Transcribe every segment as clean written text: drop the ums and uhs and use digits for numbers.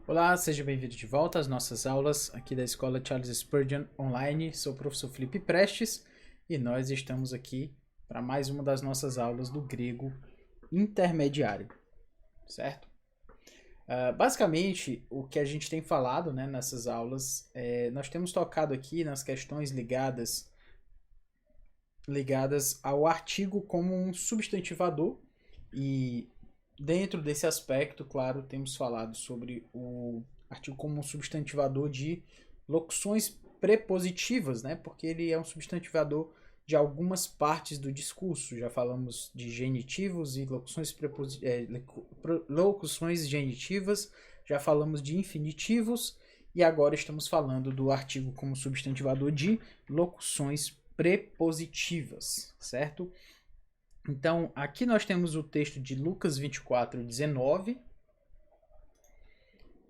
Olá, seja bem-vindo de volta às nossas aulas aqui da Escola Charles Spurgeon Online. Sou o professor Felipe Prestes e nós estamos aqui para mais uma das nossas aulas do grego intermediário, certo? Basicamente, o que a gente tem falado, né, nessas aulas, nós temos tocado aqui nas questões ligadas ao artigo como um substantivador e dentro desse aspecto, claro, temos falado sobre o artigo como um substantivador de locuções prepositivas, né? Porque ele é um substantivador de algumas partes do discurso. Já falamos de genitivos e locuções genitivas, já falamos de infinitivos e agora estamos falando do artigo como substantivador de locuções prepositivas, certo? Então, aqui nós temos o texto de Lucas 24:19.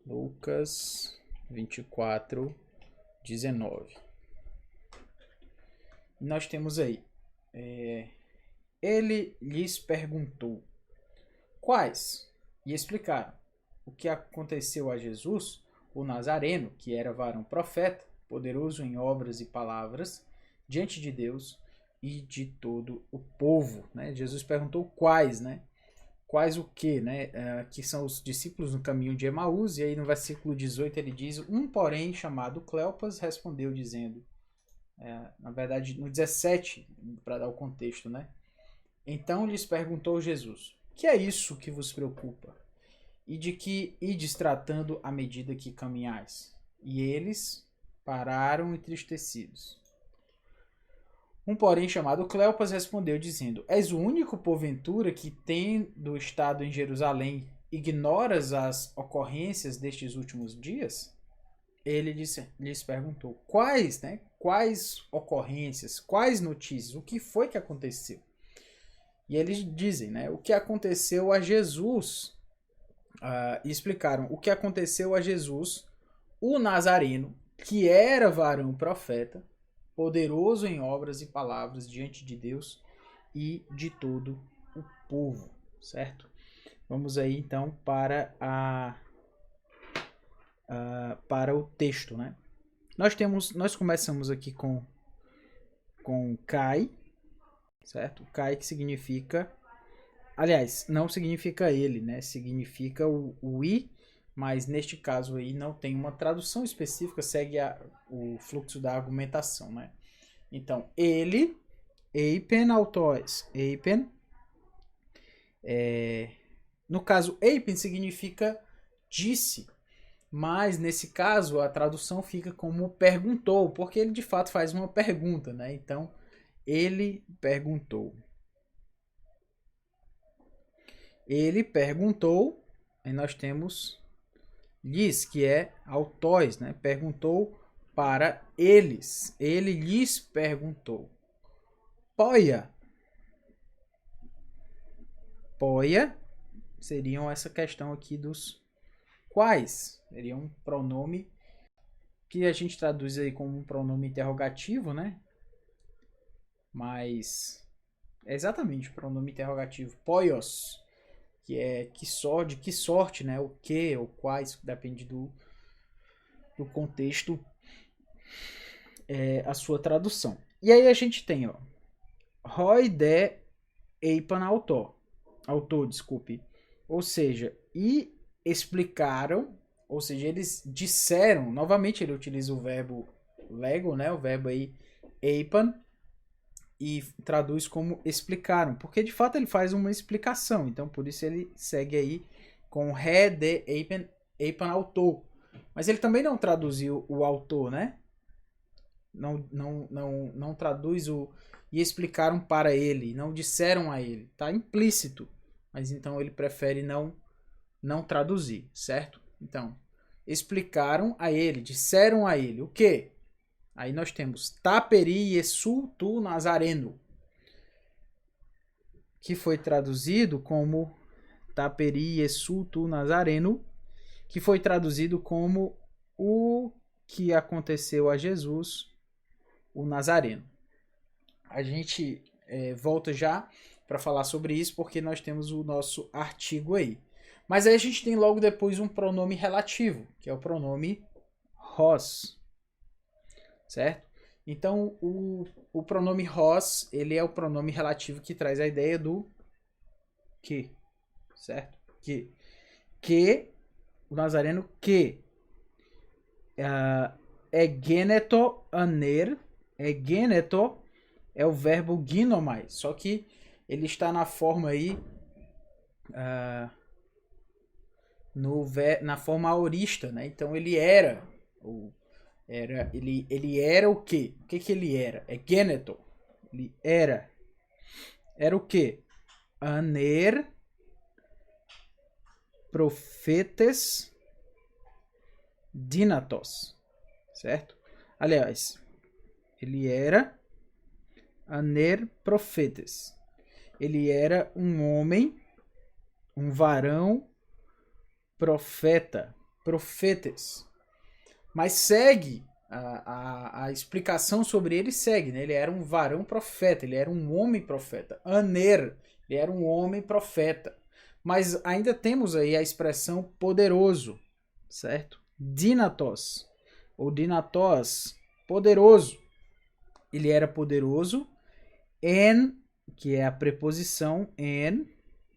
Lucas 24:19. Nós temos aí. Ele lhes perguntou: quais? E explicaram o que aconteceu a Jesus, o Nazareno, que era varão profeta, poderoso em obras e palavras, diante de Deus e de todo o povo. Né? Jesus perguntou quais, né? Quais o que, né? Que são os discípulos no caminho de Emaús, e aí no versículo 18 ele diz: um, porém, chamado Cleopas, respondeu dizendo, na verdade, no 17, para dar o contexto, né? Então lhes perguntou Jesus: que é isso que vos preocupa? E de que ides tratando à medida que caminhais? E eles pararam entristecidos. Um, porém, chamado Cleopas, respondeu, dizendo: és o único, porventura, que, tendo estado em Jerusalém, ignoras as ocorrências destes últimos dias? Ele lhes perguntou: quais, né? Quais ocorrências, quais notícias, o que foi que aconteceu? E eles dizem, né? O que aconteceu a Jesus. E explicaram o que aconteceu a Jesus, o Nazareno, que era varão profeta, poderoso em obras e palavras diante de Deus e de todo o povo, certo? Vamos aí então para o texto, né? Nós começamos aqui com Kai, certo? Kai que significa, aliás, não significa ele, né? Significa o i, mas neste caso aí não tem uma tradução específica, segue o fluxo da argumentação, né? Então, ele, eipen autos, eipen, no caso, eipen significa disse, mas nesse caso a tradução fica como perguntou, porque ele de fato faz uma pergunta, né? Então, ele perguntou. Ele perguntou, e nós temos lhes, que é autóis, né? Perguntou para eles. Ele lhes perguntou. Poia. Poia seriam essa questão aqui dos quais. Seria um pronome que a gente traduz aí como um pronome interrogativo, né? Mas é exatamente o pronome interrogativo. Poios, que é de que sorte, né? O que ou quais, depende do contexto, a sua tradução. E aí a gente tem, ó, Roi de eipan autor, desculpe. Ou seja, e explicaram, ou seja, eles disseram, novamente ele utiliza o verbo lego, né? O verbo aí eipan, e traduz como explicaram, porque de fato ele faz uma explicação, então por isso ele segue aí com re de eipan autor. Mas ele também não traduziu o autor, né? Não traduz o e explicaram para ele, não disseram a ele, tá implícito, mas então ele prefere não traduzir, certo? Então, explicaram a ele, disseram a ele o quê? Aí nós temos Taperi Yesu tu Nazareno, que foi traduzido como Taperi Yesu tu Nazareno, que foi traduzido como o que aconteceu a Jesus, o Nazareno. A gente volta já para falar sobre isso, porque nós temos o nosso artigo aí. Mas aí a gente tem logo depois um pronome relativo, que é o pronome hos, certo? Então, o pronome hos, ele é o pronome relativo que traz a ideia do que, certo? Que, o nazareno que, egeneto aner, egeneto é o verbo ginomai, só que ele está na forma aí, na forma aorista, né? Então ele era, ele era o quê? O que que ele era? É geneto. Ele era o quê? Aner profetes dinatos, certo? Aliás, ele era aner profetes. Ele era um homem, um varão profeta, profetes. Mas segue, a explicação sobre ele segue, né? Ele era um varão profeta, ele era um homem profeta. Aner, ele era um homem profeta. Mas ainda temos aí a expressão poderoso, certo? Dinatos, ou dinatos, poderoso. Ele era poderoso en, que é a preposição en,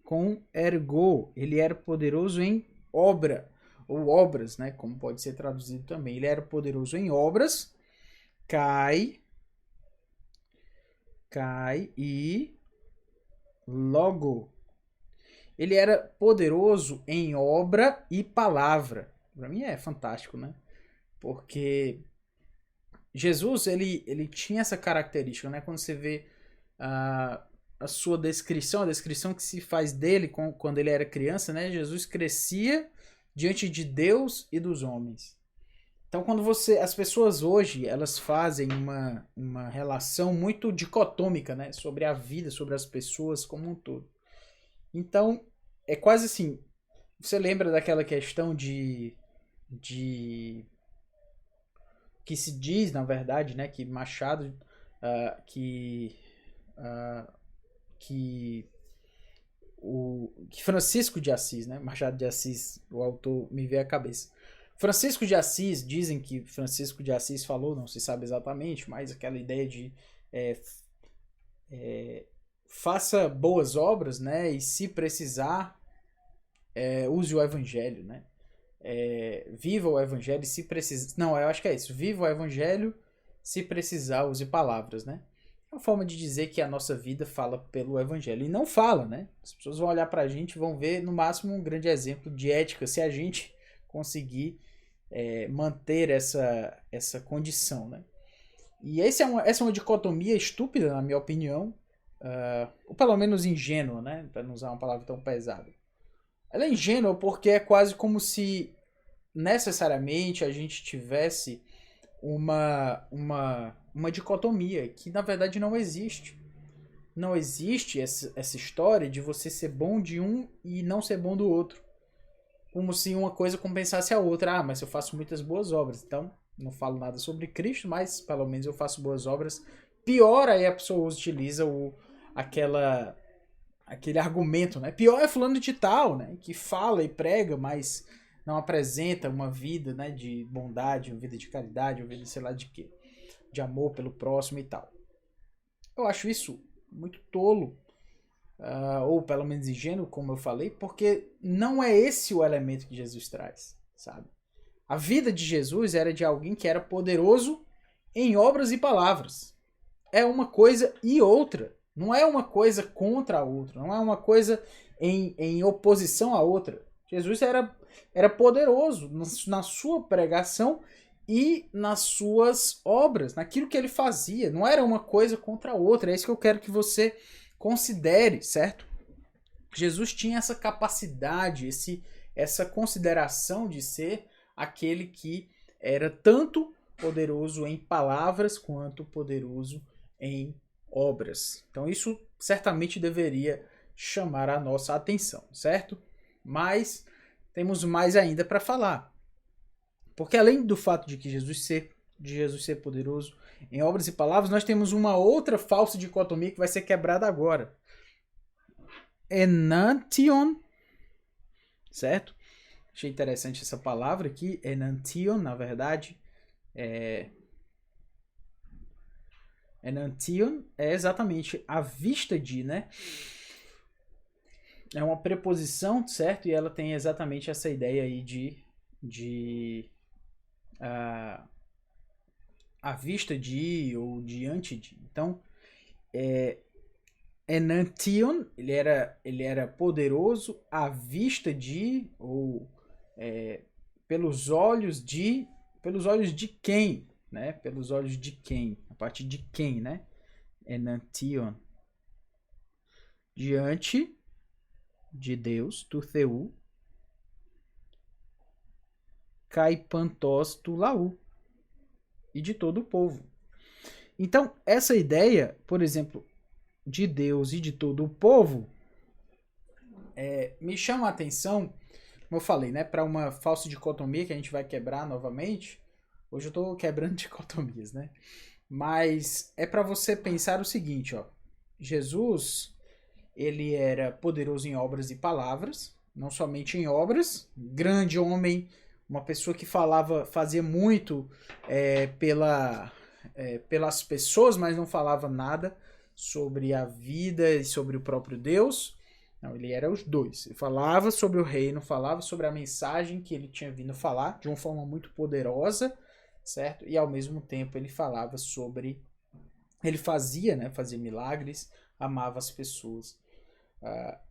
com ergo. Ele era poderoso em obra, ou obras, né? Como pode ser traduzido também. Ele era poderoso em obras, kai e logo. Ele era poderoso em obra e palavra. Para mim é fantástico, né? Porque Jesus, ele tinha essa característica, né? Quando você vê a sua descrição, a descrição que se faz dele quando ele era criança, né? Jesus crescia diante de Deus e dos homens. Então, quando as pessoas hoje, elas fazem uma relação muito dicotômica, né? Sobre a vida, sobre as pessoas como um todo. Então, é quase assim, você lembra daquela questão de que se diz, na verdade, né, que Machado, que Francisco de Assis, né, Machado de Assis, o autor me veio à cabeça. Francisco de Assis, dizem que Francisco de Assis falou, não se sabe exatamente, mas aquela ideia de faça boas obras, né, e se precisar, use o evangelho, né. Viva o evangelho e se precisar... Não, eu acho que é isso. Viva o evangelho, se precisar, use palavras, né? É uma forma de dizer que a nossa vida fala pelo evangelho. E não fala, né? As pessoas vão olhar pra gente e vão ver, no máximo, um grande exemplo de ética, se a gente conseguir manter essa condição, né? E essa é uma dicotomia estúpida, na minha opinião, ou pelo menos ingênua, né? Para não usar uma palavra tão pesada. Ela é ingênua porque é quase como se necessariamente a gente tivesse uma dicotomia que na verdade não existe. Não existe essa história de você ser bom de um e não ser bom do outro. Como se uma coisa compensasse a outra. Mas eu faço muitas boas obras, então não falo nada sobre Cristo, mas pelo menos eu faço boas obras. Pior aí a pessoa utiliza aquele argumento, né? Pior é fulano de tal, né? Que fala e prega, mas não apresenta uma vida, né, de bondade, uma vida de caridade, uma vida sei lá de quê, de amor pelo próximo e tal. Eu acho isso muito tolo, ou pelo menos ingênuo, como eu falei, porque não é esse o elemento que Jesus traz, sabe? A vida de Jesus era de alguém que era poderoso em obras e palavras. É uma coisa e outra. Não é uma coisa contra a outra. Não é uma coisa em oposição à outra. Jesus era poderoso na sua pregação e nas suas obras, naquilo que ele fazia. Não era uma coisa contra a outra. É isso que eu quero que você considere, certo? Jesus tinha essa capacidade, essa consideração de ser aquele que era tanto poderoso em palavras quanto poderoso em obras. Então isso certamente deveria chamar a nossa atenção, certo? Mas temos mais ainda para falar. Porque além do fato de Jesus ser poderoso em obras e palavras, nós temos uma outra falsa dicotomia que vai ser quebrada agora. Enantion certo? Achei interessante essa palavra aqui, enantion, na verdade, enantion é exatamente a vista de, né? É uma preposição, certo? E ela tem exatamente essa ideia aí de a vista de ou diante de. Então, enantion, ele era poderoso à vista de ou pelos olhos de quem, né? Pelos olhos de quem? A partir de quem, né? Enantion. Diante de Deus, tu Theu, Caipantos tu Laú, e de todo o povo. Então, essa ideia, por exemplo, de Deus e de todo o povo, me chama a atenção, como eu falei, né, para uma falsa dicotomia que a gente vai quebrar novamente. Hoje eu estou quebrando dicotomias, né? Mas é para você pensar o seguinte, ó. Jesus, ele era poderoso em obras e palavras, não somente em obras, grande homem, uma pessoa que fazia muito pelas pessoas, mas não falava nada sobre a vida e sobre o próprio Deus. Não, ele era os dois. Ele falava sobre o reino, falava sobre a mensagem que ele tinha vindo falar de uma forma muito poderosa, certo? E ao mesmo tempo ele falava sobre... Ele fazia milagres, amava as pessoas.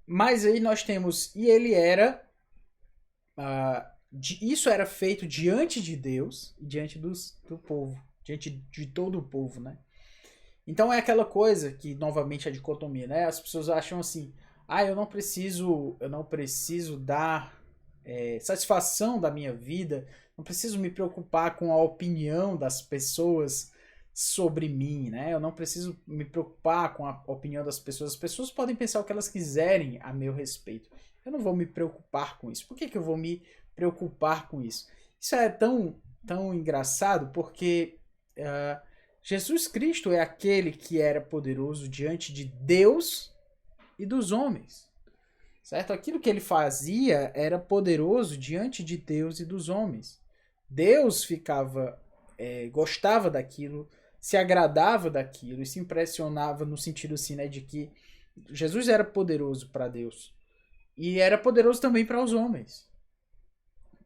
Mas aí nós temos... E ele era... isso era feito diante de Deus e diante do povo. Diante de todo o povo, né? Então é aquela coisa que, novamente, a dicotomia, né? As pessoas acham assim... eu não preciso dar satisfação da minha vida, não preciso me preocupar com a opinião das pessoas sobre mim, né? Eu não preciso me preocupar com a opinião das pessoas. As pessoas podem pensar o que elas quiserem a meu respeito. Eu não vou me preocupar com isso. Por que eu vou me preocupar com isso? Isso é tão engraçado porque Jesus Cristo é aquele que era poderoso diante de Deus e dos homens, certo? Aquilo que ele fazia era poderoso diante de Deus e dos homens. Deus gostava daquilo, se agradava daquilo e se impressionava no sentido assim, né, de que Jesus era poderoso para Deus e era poderoso também para os homens.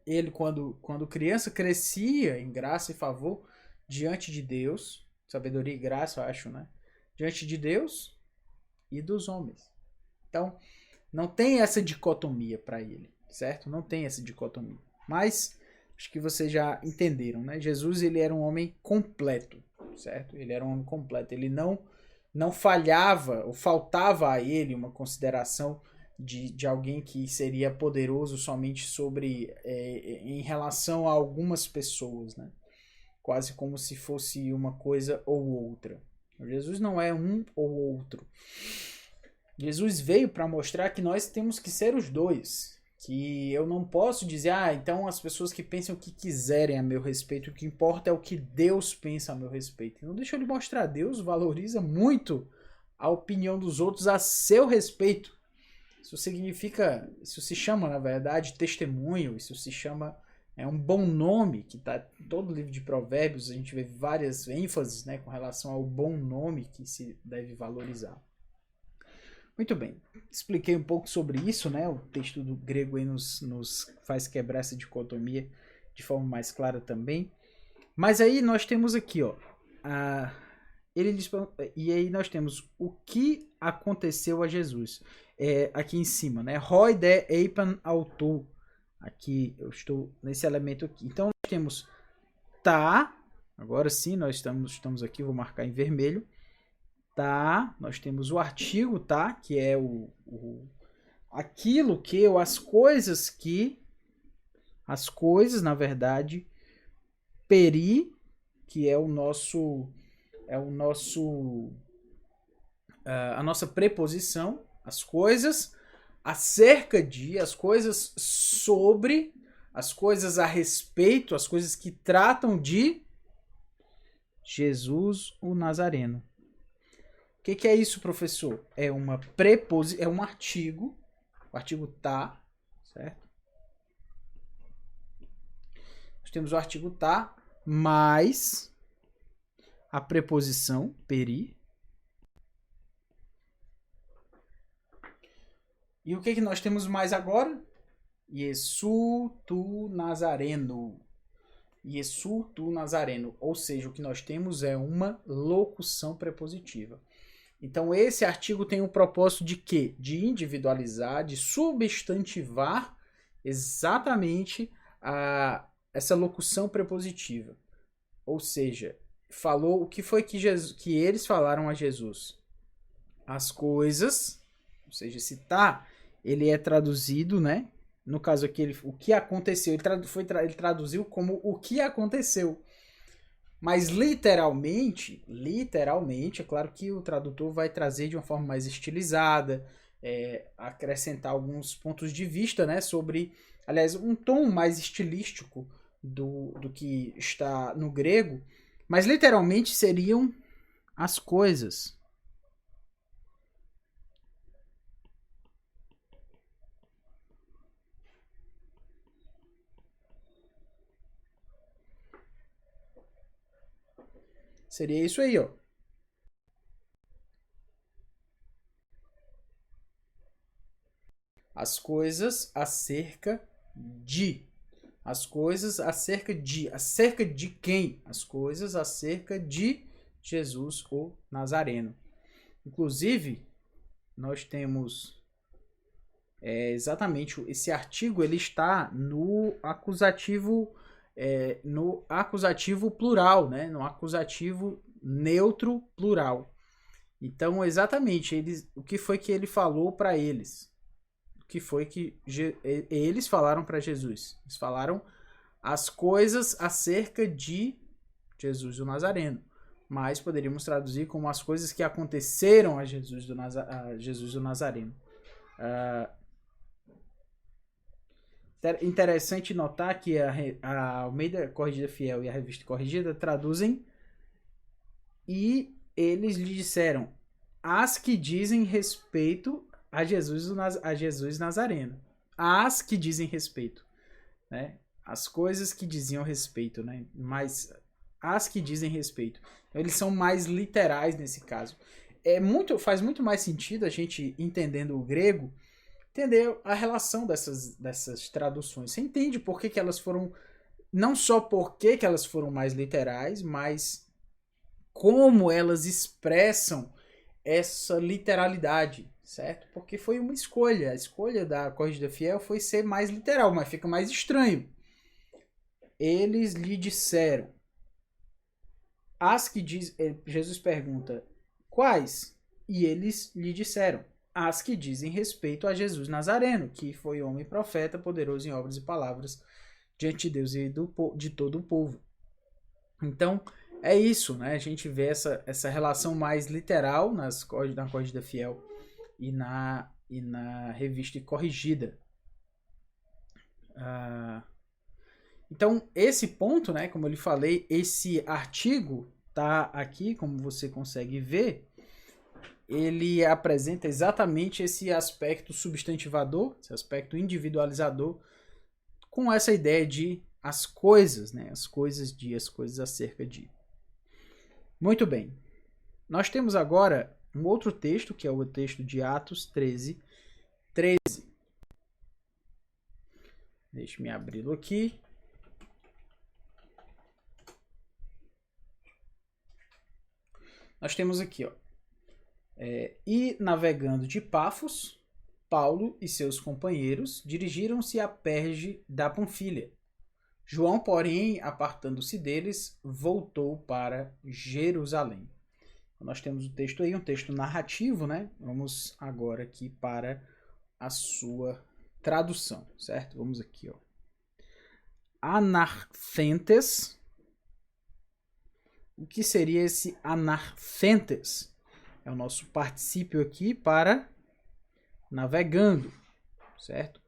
Ele, quando criança, crescia em graça e favor diante de Deus, sabedoria e graça, eu acho, né? Diante de Deus e dos homens. Então, não tem essa dicotomia para ele, certo? Não tem essa dicotomia. Mas, acho que vocês já entenderam, né? Jesus, ele era um homem completo, certo? Ele era um homem completo. Ele não falhava, ou faltava a ele uma consideração de alguém que seria poderoso somente em relação a algumas pessoas, né? Quase como se fosse uma coisa ou outra. Jesus não é um ou outro. Jesus veio para mostrar que nós temos que ser os dois. Que eu não posso dizer, então as pessoas que pensam o que quiserem a meu respeito, o que importa é o que Deus pensa a meu respeito. Não deixa eu lhe mostrar, Deus valoriza muito a opinião dos outros a seu respeito. Isso se chama, na verdade, testemunho, isso se chama um bom nome, que está em todo o livro de Provérbios, a gente vê várias ênfases, né, com relação ao bom nome que se deve valorizar. Muito bem, expliquei um pouco sobre isso, né? O texto do grego aí nos faz quebrar essa dicotomia de forma mais clara também. Mas aí nós temos aqui, ó, e aí nós temos o que aconteceu a Jesus. Aqui em cima, né? Roi de eipan autou. Aqui eu estou nesse elemento aqui. Então nós temos tá. Agora sim, nós estamos aqui, vou marcar em vermelho. Tá, nós temos o artigo, tá, que é aquilo que, ou as coisas, na verdade, peri, que é a nossa preposição, as coisas acerca de, as coisas sobre, as coisas a respeito, as coisas que tratam de Jesus o Nazareno. O que é isso, professor? É um artigo, o artigo tá, certo? Nós temos o artigo tá mais a preposição peri. E o que nós temos mais agora? Iesu tu Nazareno. Iesu tu Nazareno. Ou seja, o que nós temos é uma locução prepositiva. Então, esse artigo tem o propósito de quê? De individualizar, de substantivar exatamente essa locução prepositiva. Ou seja, falou o que foi que eles falaram a Jesus. As coisas, ou seja, se tá, ele é traduzido, né? No caso aqui, o que aconteceu, ele traduziu como o que aconteceu. Mas literalmente, é claro que o tradutor vai trazer de uma forma mais estilizada, acrescentar alguns pontos de vista, né, sobre, aliás, um tom mais estilístico do que está no grego, mas literalmente seriam as coisas. Seria isso aí, ó. As coisas acerca de. As coisas acerca de. Acerca de quem? As coisas acerca de Jesus, o Nazareno. Inclusive, nós temos exatamente esse artigo, ele está no acusativo plural, né? No acusativo neutro plural. Então, exatamente, o que foi que ele falou para eles? O que foi que eles falaram para Jesus? Eles falaram as coisas acerca de Jesus o Nazareno. Mas poderíamos traduzir como as coisas que aconteceram a Jesus do Nazareno. Interessante notar que a Almeida Corrigida Fiel e a Revista Corrigida traduzem e eles lhe disseram as que dizem respeito a Jesus Nazareno. As que dizem respeito, né? As coisas que diziam respeito, né? Mas as que dizem respeito. Então, eles são mais literais nesse caso. Faz muito mais sentido a gente, entendendo o grego, entender a relação dessas traduções. Você entende por que elas foram... Não só por que elas foram mais literais, mas como elas expressam essa literalidade, certo? Porque foi uma escolha. A escolha da Corrigida Fiel foi ser mais literal, mas fica mais estranho. Eles lhe disseram. As que diz... Jesus pergunta, quais? E eles lhe disseram, as que dizem respeito a Jesus Nazareno, que foi homem profeta, poderoso em obras e palavras, diante de Deus e de todo o povo. Então, é isso, né? A gente vê essa relação mais literal na Corrigida Fiel e na Revista Corrigida. Então, esse ponto, né, como eu lhe falei, esse artigo tá aqui, como você consegue ver, ele apresenta exatamente esse aspecto substantivador, esse aspecto individualizador, com essa ideia de as coisas, né, as coisas de, as coisas acerca de. Muito bem. Nós temos agora um outro texto, que é o texto de Atos 13, 13. Deixe-me abri-lo aqui. Nós temos aqui, ó. E navegando de Pafos, Paulo e seus companheiros dirigiram-se a Perge da Panfilha. João, porém, apartando-se deles, voltou para Jerusalém. Nós temos o texto aí, um texto narrativo, né? Vamos agora aqui para a sua tradução, certo? Vamos aqui, ó. Anarthentes. O que seria esse anarthentes? É o nosso particípio aqui para navegando, certo?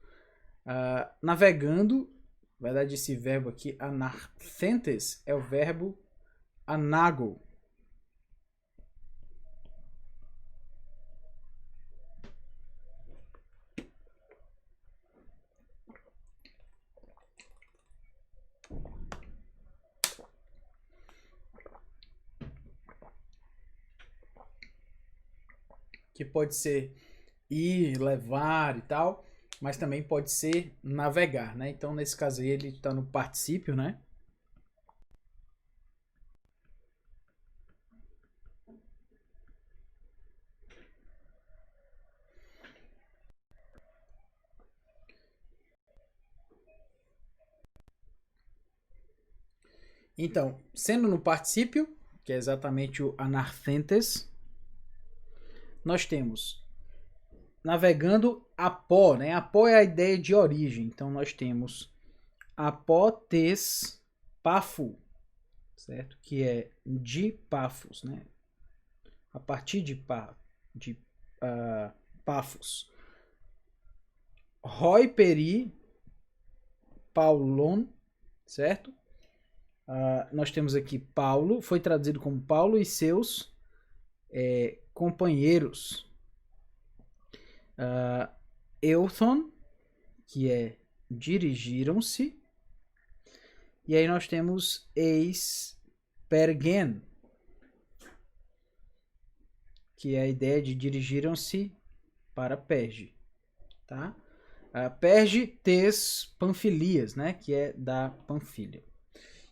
Navegando, na verdade esse verbo aqui, anarthentes, é o verbo anago. que pode ser ir, levar e tal, mas também pode ser navegar, né? Então, nesse caso aí, ele está no particípio, né? Então, sendo no particípio, que é exatamente o anarthentes, nós temos navegando apó, né? Apó é a ideia de origem. Então, nós temos apótes pafo, certo? Que é de Pafos, né? A partir de Pafos. Roi peri Paulon, certo? Nós temos aqui Paulo, foi traduzido como Paulo e seus companheiros. Euthon, que é dirigiram-se. E aí nós temos eis pergen, que é a ideia de dirigiram-se para Perge, tá? Perge tes Panfilias, né? Que é da Panfilha.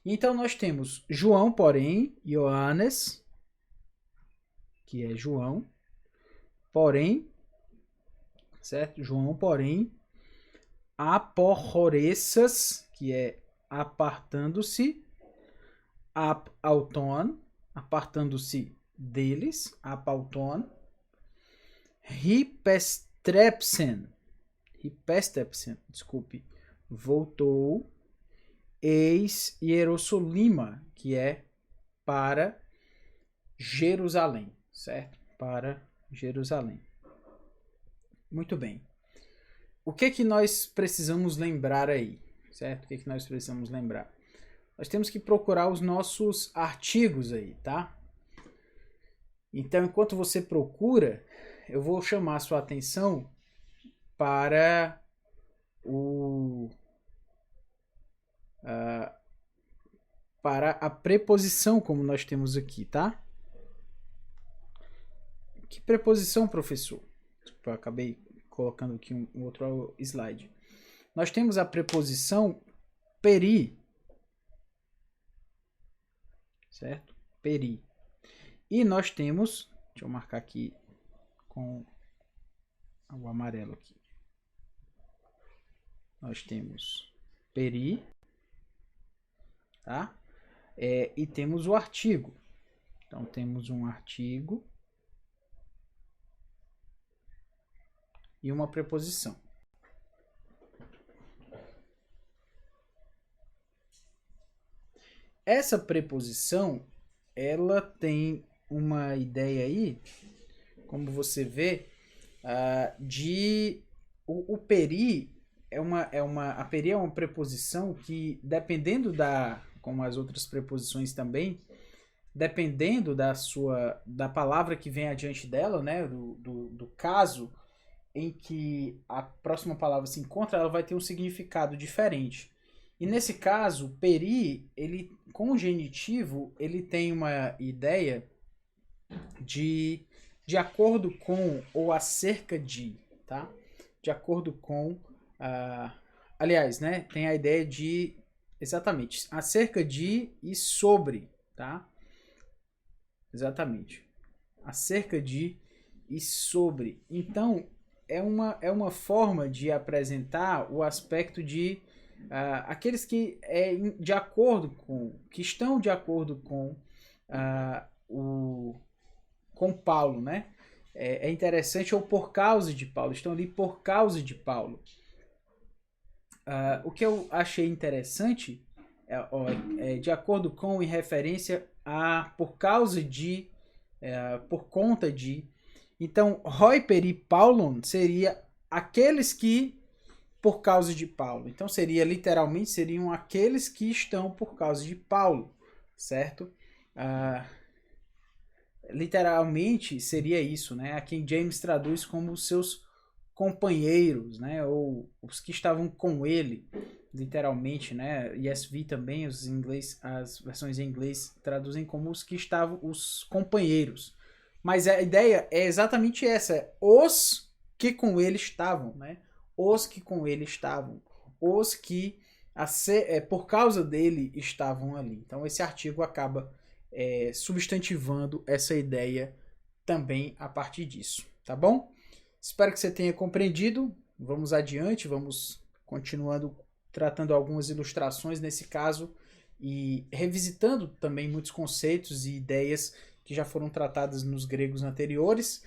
Então nós temos João, porém, Ioannes, que é João, porém, certo? João, porém, aporressas, que é apartando-se, apauton, apartando-se deles, apauton, Hipestrepsen, desculpe, voltou, eis Hierosolima, que é para Jerusalém, certo? Para Jerusalém. Muito bem. O que nós precisamos lembrar aí, certo? O que nós precisamos lembrar? Nós temos que procurar os nossos artigos aí, tá? Então, enquanto você procura, eu vou chamar a sua atenção para para a preposição, como nós temos aqui, tá? Que preposição, professor? Eu acabei colocando aqui um outro slide. Nós temos a preposição peri, certo? Peri. E nós temos, deixa eu marcar aqui com o amarelo aqui. Nós temos peri, tá? E temos o artigo. Então, temos um artigo e uma preposição. Essa preposição, ela tem uma ideia aí, como você vê, de o peri a peri é uma preposição que, dependendo como as outras preposições também, dependendo da palavra que vem adiante dela, né, do caso em que a próxima palavra se encontra, ela vai ter um significado diferente. E nesse caso, peri, ele, com o genitivo, ele tem uma ideia de acordo com ou acerca de, tá? De acordo com, aliás, né? Tem a ideia de, exatamente, acerca de e sobre, tá? Exatamente. Acerca de e sobre. Então, é uma forma de apresentar o aspecto de aqueles que de acordo com, que estão de acordo com com Paulo, né? É interessante, ou por causa de Paulo, estão ali por causa de Paulo. O que eu achei interessante de acordo com, em referência a, por causa de, por conta de. Então, Roi peri Paulon seria aqueles que por causa de Paulo. Então, literalmente, seriam aqueles que estão por causa de Paulo, certo? Literalmente seria isso, né? A King James traduz como os seus companheiros, né? Ou os que estavam com ele, literalmente, né? ESV também, as versões em inglês traduzem como os que estavam, os companheiros. Mas a ideia é exatamente essa: os que com ele estavam, né? Os que com ele estavam, os que por causa dele estavam ali. Então esse artigo acaba substantivando essa ideia também a partir disso, tá bom? Espero que você tenha compreendido. Vamos adiante, vamos continuando tratando algumas ilustrações nesse caso e revisitando também muitos conceitos e ideias que já foram tratadas nos gregos anteriores,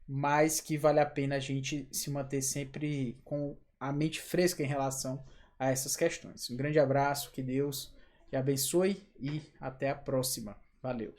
mas que vale a pena a gente se manter sempre com a mente fresca em relação a essas questões. Um grande abraço, que Deus te abençoe e até a próxima. Valeu!